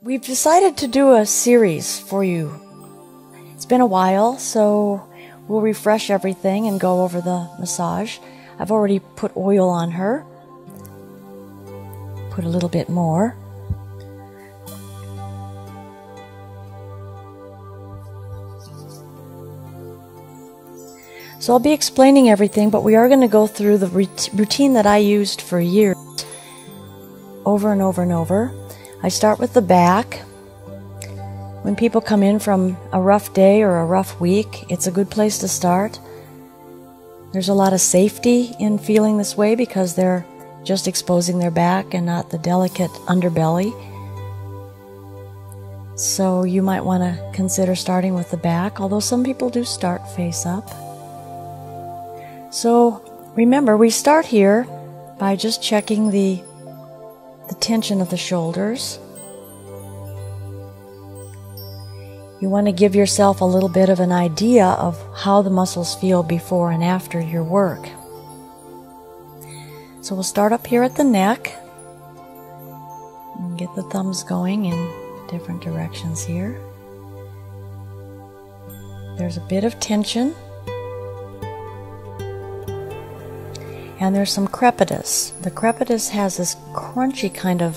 We've decided to do a series for you. It's been a while, so we'll refresh everything and go over the massage. I've already put oil on her. Put a little bit more. So I'll be explaining everything, but we are going to go through the routine that I used for years, over and over and over. I start with the back. When people come in from a rough day or a rough week, it's a good place to start. There's a lot of safety in feeling this way because they're just exposing their back and not the delicate underbelly. So you might want to consider starting with the back, although some people do start face up. So remember, we start here by just checking the tension of the shoulders. You want to give yourself a little bit of an idea of how the muscles feel before and after your work. So we'll start up here at the neck and get the thumbs going in different directions here. There's a bit of tension. And there's some crepitus. The crepitus has this crunchy kind of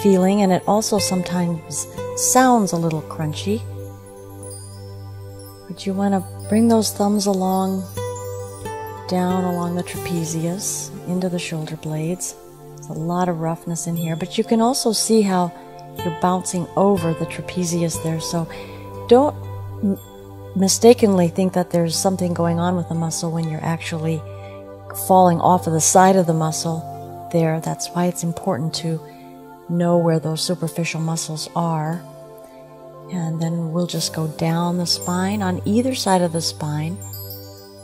feeling, and it also sometimes sounds a little crunchy. But you want to bring those thumbs along, down along the trapezius, into the shoulder blades. There's a lot of roughness in here, but you can also see how you're bouncing over the trapezius there. So don't mistakenly think that there's something going on with the muscle when you're actually falling off of the side of the muscle there. That's why it's important to know where those superficial muscles are. And then we'll just go down the spine on either side of the spine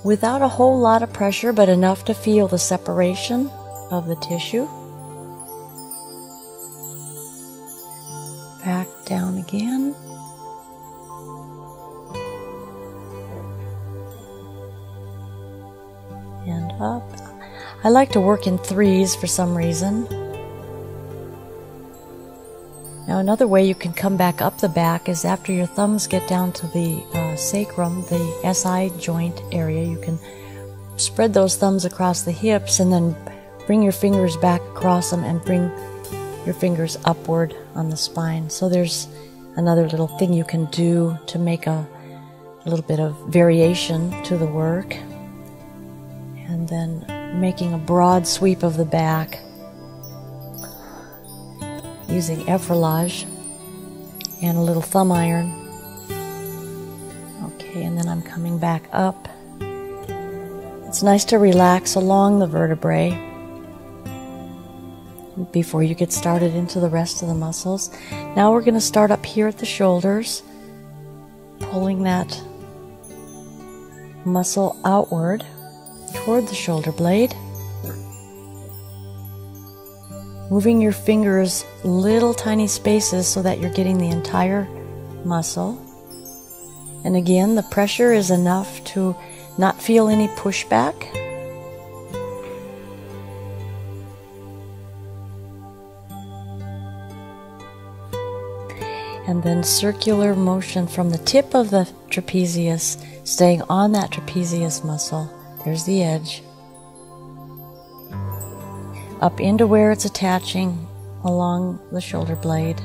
without a whole lot of pressure, but enough to feel the separation of the tissue. Back down again. And up. I like to work in threes for some reason. Now another way you can come back up the back is after your thumbs get down to the sacrum, the SI joint area, you can spread those thumbs across the hips and then bring your fingers back across them and bring your fingers upward on the spine. So there's another little thing you can do to make a little bit of variation to the work. And then making a broad sweep of the back using effleurage and a little thumb iron. Okay, and then I'm coming back up. It's nice to relax along the vertebrae before you get started into the rest of the muscles. Now we're going to start up here at the shoulders, pulling that muscle outward toward the shoulder blade, moving your fingers little tiny spaces so that you're getting the entire muscle. And again, the pressure is enough to not feel any pushback. And then circular motion from the tip of the trapezius, staying on that trapezius muscle. There's the edge. Up into where it's attaching along the shoulder blade.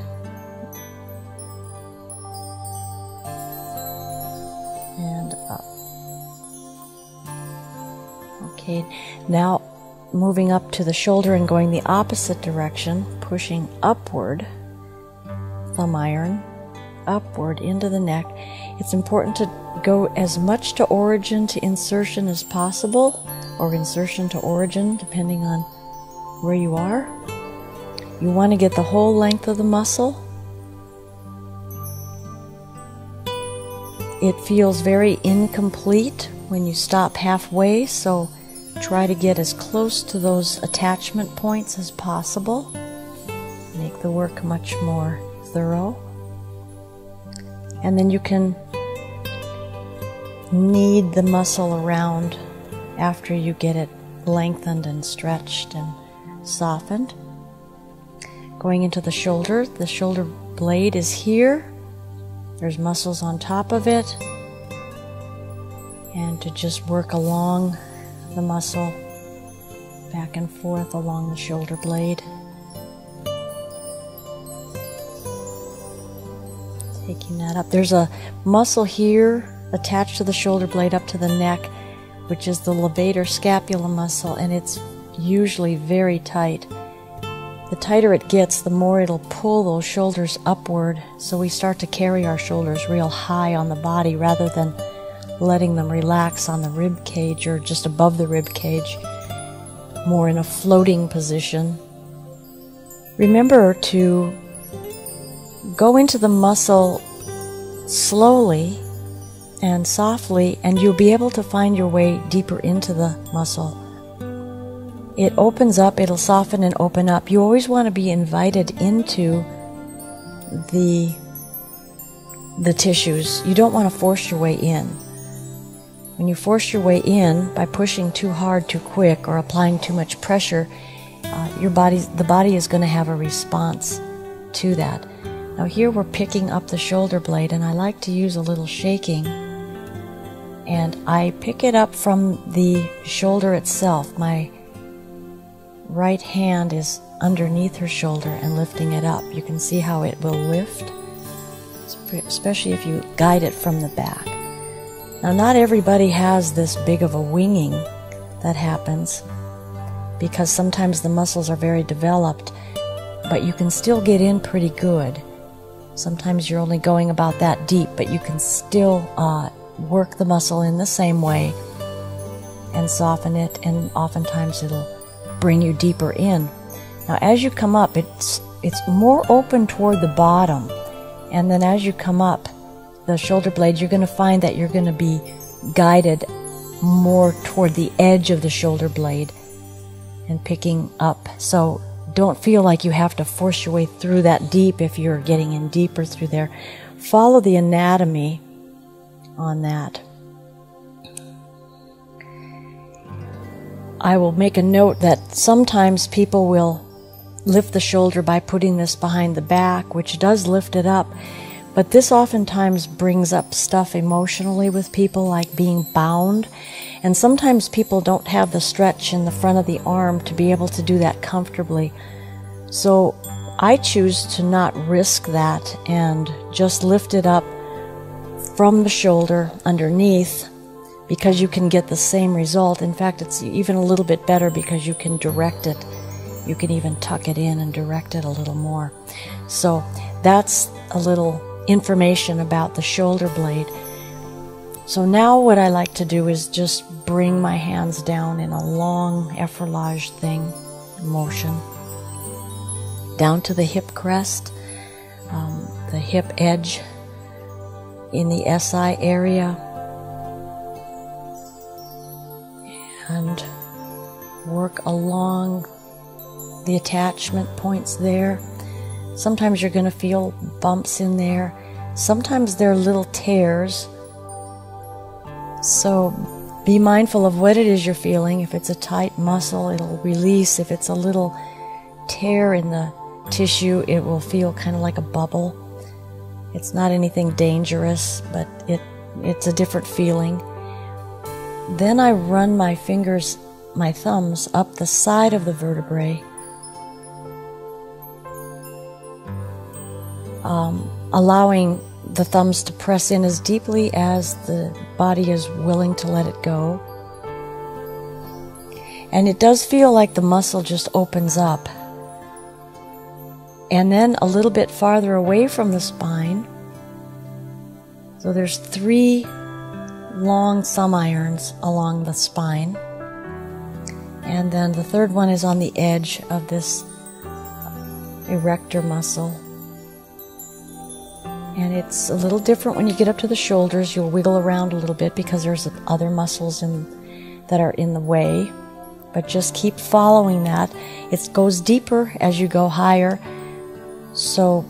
And up. Okay, now moving up to the shoulder and going the opposite direction, pushing upward, thumb iron, upward into the neck. It's important to go as much to origin to insertion as possible, or insertion to origin, depending on where you are. You want to get the whole length of the muscle. It feels very incomplete when you stop halfway, so try to get as close to those attachment points as possible. Make the work much more thorough. And then you can knead the muscle around after you get it lengthened and stretched and softened. Going into the shoulder blade is here. There's muscles on top of it. And to just work along the muscle, back and forth along the shoulder blade. Taking that up. There's a muscle here attached to the shoulder blade up to the neck, which is the levator scapula muscle, and it's usually very tight. The tighter it gets, the more it'll pull those shoulders upward, so we start to carry our shoulders real high on the body rather than letting them relax on the rib cage or just above the rib cage, more in a floating position. Remember to go into the muscle slowly and softly, and you'll be able to find your way deeper into the muscle. It opens up, it'll soften and open up. You always want to be invited into the tissues. You don't want to force your way in. When you force your way in by pushing too hard, too quick, or applying too much pressure, the body is going to have a response to that. Now here we're picking up the shoulder blade, and I like to use a little shaking. And I pick it up from the shoulder itself. My right hand is underneath her shoulder and lifting it up. You can see how it will lift, especially if you guide it from the back. Now, not everybody has this big of a winging that happens, because sometimes the muscles are very developed, but you can still get in pretty good. Sometimes you're only going about that deep, but you can still work the muscle in the same way and soften it, and oftentimes it'll bring you deeper in. Now, as you come up, it's more open toward the bottom, and then as you come up the shoulder blade, you're going to find that you're going to be guided more toward the edge of the shoulder blade and picking up. So don't feel like you have to force your way through that deep if you're getting in deeper through there. Follow the anatomy on that. I will make a note that sometimes people will lift the shoulder by putting this behind the back, which does lift it up. But this oftentimes brings up stuff emotionally with people, like being bound. And sometimes people don't have the stretch in the front of the arm to be able to do that comfortably. So I choose to not risk that and just lift it up from the shoulder underneath, because you can get the same result. In fact, it's even a little bit better because you can direct it. You can even tuck it in and direct it a little more. So that's a little information about the shoulder blade. So now what I like to do is just bring my hands down in a long effleurage thing motion down to the hip crest, the hip edge in the SI area, and work along the attachment points there. Sometimes you're going to feel bumps in there. Sometimes there are little tears. So be mindful of what it is you're feeling. If it's a tight muscle, it'll release. If it's a little tear in the tissue, it will feel kind of like a bubble. It's not anything dangerous, but it's a different feeling. Then I run my fingers, my thumbs, up the side of the vertebrae, allowing the thumbs to press in as deeply as the body is willing to let it go. And it does feel like the muscle just opens up. And then a little bit farther away from the spine, so there's 3 long thumb irons along the spine, and then the third one is on the edge of this erector muscle. And it's a little different when you get up to the shoulders. You'll wiggle around a little bit because there's other muscles that are in the way. But just keep following that. It goes deeper as you go higher. So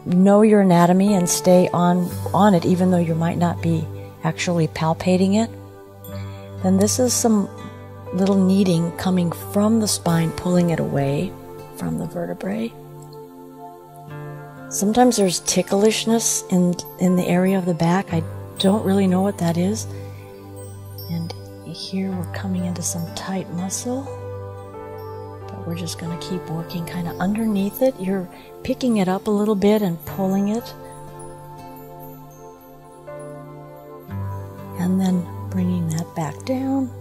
know your anatomy and stay on it, even though you might not be actually palpating it. Then this is some little kneading coming from the spine, pulling it away from the vertebrae. Sometimes there's ticklishness in the area of the back. I don't really know what that is. And here we're coming into some tight muscle. But we're just going to keep working kind of underneath it. You're picking it up a little bit and pulling it. And then bringing that back down.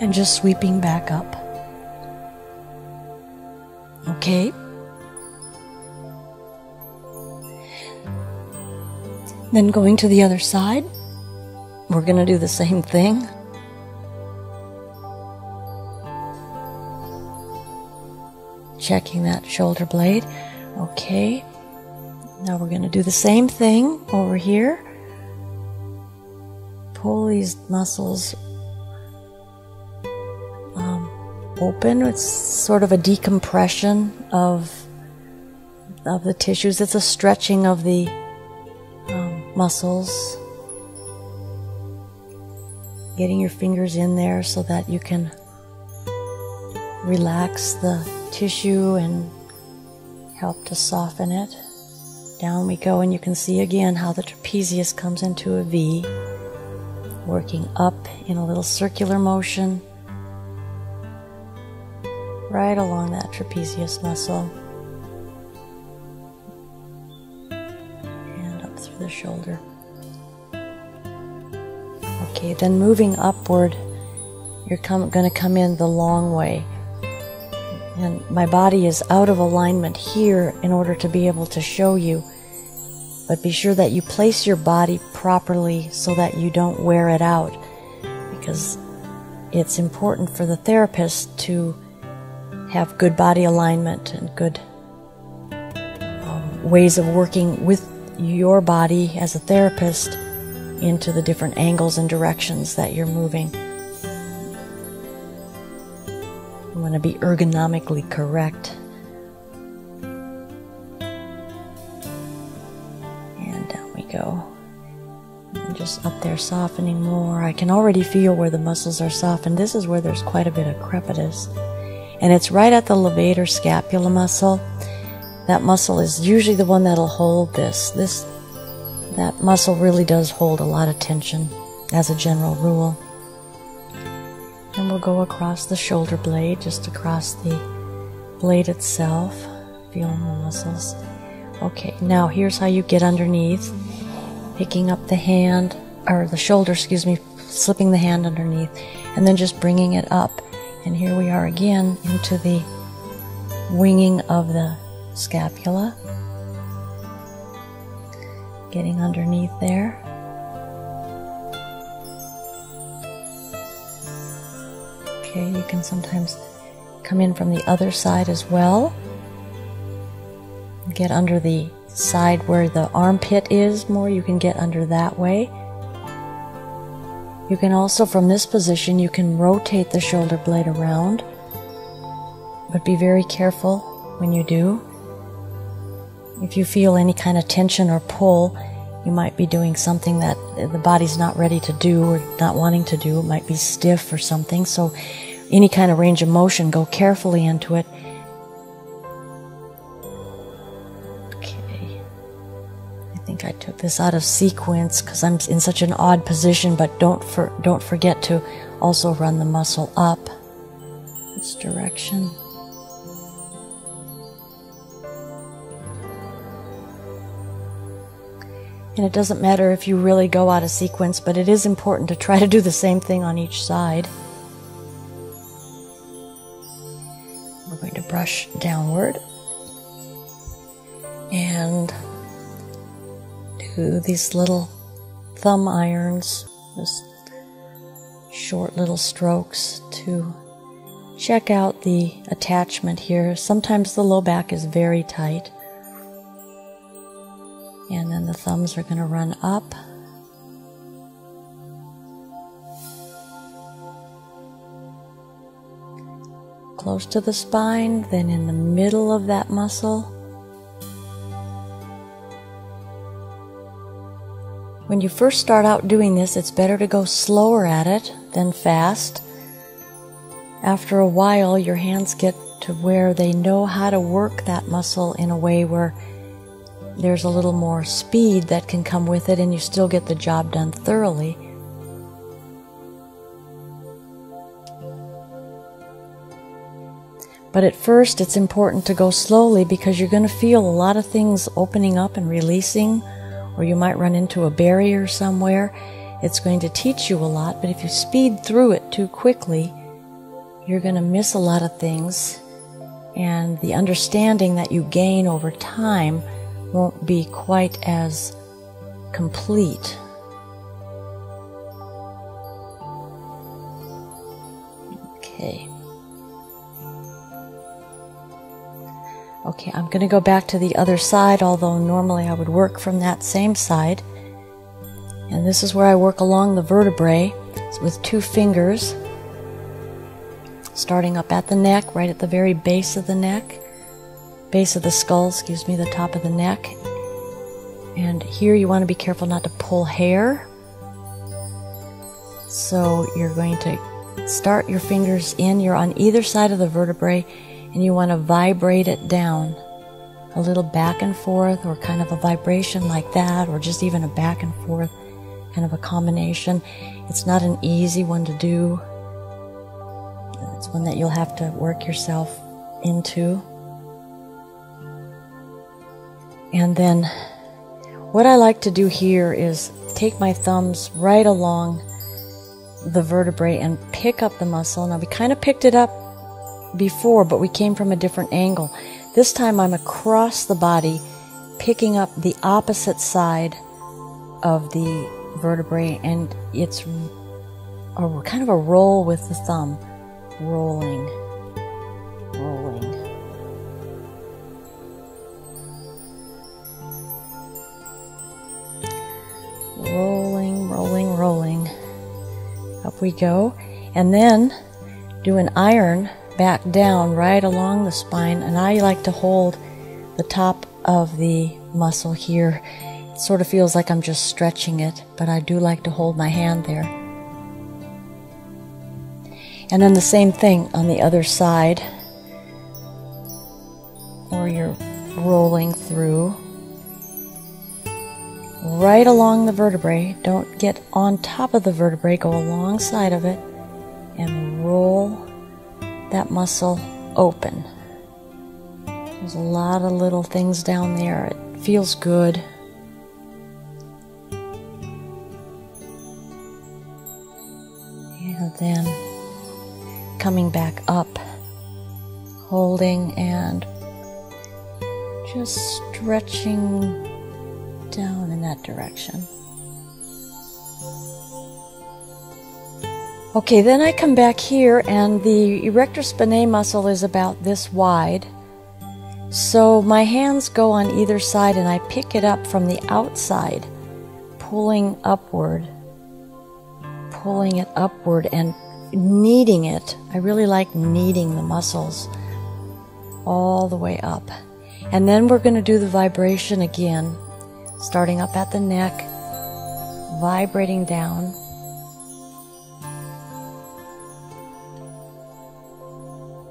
And just sweeping back up. Okay. Then going to the other side, we're going to do the same thing. Checking that shoulder blade. Okay. Now we're going to do the same thing over here. Pull these muscles open. It's sort of a decompression of the tissues. It's a stretching of the muscles. Getting your fingers in there so that you can relax the tissue and help to soften it. Down we go, and you can see again how the trapezius comes into a V, working up in a little circular motion right along that trapezius muscle and up through the shoulder. Okay, then moving upward, you're going to come in the long way. And my body is out of alignment here in order to be able to show you. But be sure that you place your body properly so that you don't wear it out. Because it's important for the therapist to have good body alignment and good ways of working with your body as a therapist into the different angles and directions that you're moving. You want to be ergonomically correct. And down we go. And just up there softening more. I can already feel where the muscles are softened. This is where there's quite a bit of crepitus. And it's right at the levator scapula muscle. That muscle is usually the one that'll hold this. That muscle really does hold a lot of tension as a general rule. And we'll go across the shoulder blade, just across the blade itself, feeling the muscles. Okay, now here's how you get underneath. Picking up the hand, or the shoulder, excuse me, slipping the hand underneath, and then just bringing it up. And here we are again into the winging of the scapula. Getting underneath there. Okay, you can sometimes come in from the other side as well. Get under the side where the armpit is more. You can get under that way. You can also, from this position, you can rotate the shoulder blade around, but be very careful when you do. If you feel any kind of tension or pull, you might be doing something that the body's not ready to do or not wanting to do. It might be stiff or something. So any kind of range of motion, go carefully into it. Okay. I think I took this out of sequence because I'm in such an odd position, but don't forget to also run the muscle up this direction. And it doesn't matter if you really go out of sequence, but it is important to try to do the same thing on each side. We're going to brush downward and do these little thumb irons, just short little strokes to check out the attachment here. Sometimes the low back is very tight. And then the thumbs are going to run up. Close to the spine, then in the middle of that muscle. When you first start out doing this, it's better to go slower at it than fast. After a while, your hands get to where they know how to work that muscle in a way where there's a little more speed that can come with it and you still get the job done thoroughly. But at first it's important to go slowly because you're going to feel a lot of things opening up and releasing, or you might run into a barrier somewhere. It's going to teach you a lot, but if you speed through it too quickly, you're going to miss a lot of things, and the understanding that you gain over time won't be quite as complete. Okay. Okay, I'm going to go back to the other side, although normally I would work from that same side. And this is where I work along the vertebrae with 2 fingers, starting up at the neck, right at the very base of the neck, base of the skull, excuse me, the top of the neck. And here you want to be careful not to pull hair. So you're going to start your fingers in, you're on either side of the vertebrae, and you want to vibrate it down a little back and forth, or kind of a vibration like that, or just even a back and forth kind of a combination. It's not an easy one to do. It's one that you'll have to work yourself into. And then what I like to do here is take my thumbs right along the vertebrae and pick up the muscle. Now we kind of picked it up before, but we came from a different angle. This time I'm across the body, picking up the opposite side of the vertebrae, and it's a kind of a roll with the thumb. Rolling, rolling. Rolling, rolling, rolling. Up we go. And then do an iron back down right along the spine, and I like to hold the top of the muscle here. It sort of feels like I'm just stretching it, but I do like to hold my hand there. And then the same thing on the other side, where you're rolling through right along the vertebrae. Don't get on top of the vertebrae, go alongside of it and roll that muscle open. There's a lot of little things down there. It feels good. And then coming back up, holding and just stretching down in that direction. Okay, then I come back here, and the erector spinae muscle is about this wide. So my hands go on either side, and I pick it up from the outside, pulling upward, and kneading it. I really like kneading the muscles all the way up. And then we're going to do the vibration again, starting up at the neck, vibrating down.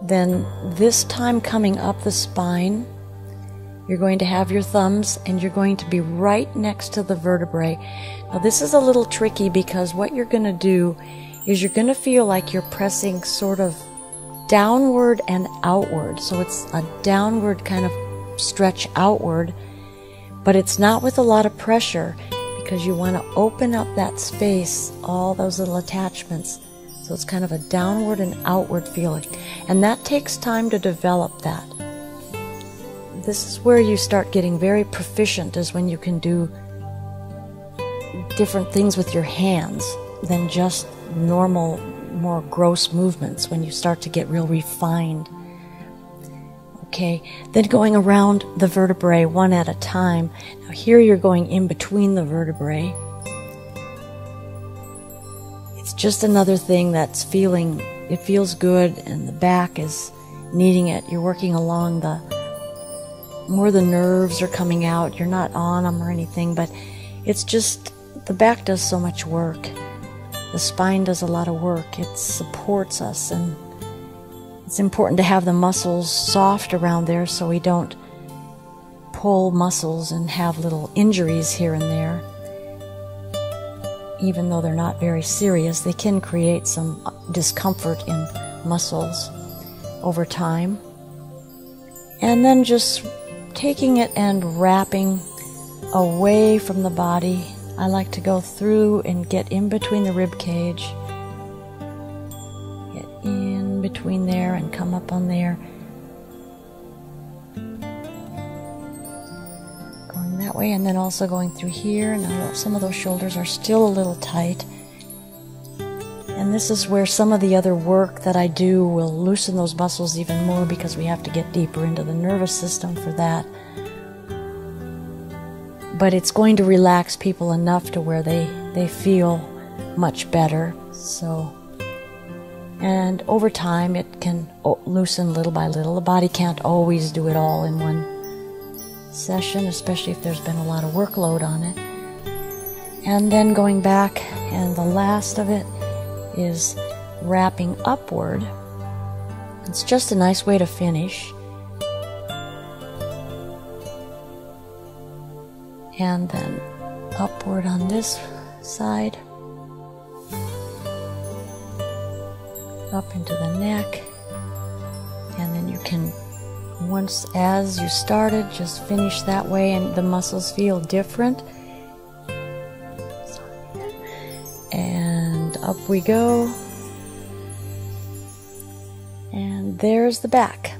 Then this time coming up the spine, you're going to have your thumbs and you're going to be right next to the vertebrae. Now this is a little tricky because what you're going to do is you're going to feel like you're pressing sort of downward and outward. So it's a downward kind of stretch outward, but it's not with a lot of pressure because you want to open up that space, all those little attachments. So it's kind of a downward and outward feeling. And that takes time to develop that. This is where you start getting very proficient, is when you can do different things with your hands than just normal, more gross movements, when you start to get real refined. Okay, then going around the vertebrae one at a time. Now here you're going in between the vertebrae. It's just another thing that's feeling, it feels good, and the back is needing it. You're working along the, more the nerves are coming out. You're not on them or anything, but it's just, the back does so much work. The spine does a lot of work. It supports us, and It's important to have the muscles soft around there so we don't pull muscles and have little injuries here and there. Even though they're not very serious, they can create some discomfort in muscles over time. And then just taking it and wrapping away from the body. I like to go through and get in between the rib cage. Get in between there and come up on there. Going that way, and then also going through here. Now some of those shoulders are still a little tight. And this is where some of the other work that I do will loosen those muscles even more, because we have to get deeper into the nervous system for that. But it's going to relax people enough to where they feel much better. So, and over time it can loosen little by little. The body can't always do it all in one session, especially if there's been a lot of workload on it. And then going back, and the last of it is wrapping upward. It's just a nice way to finish. And then upward on this side, up into the neck, and then you can, once as you started, just finish that way, and the muscles feel different. And up we go, and there's the back.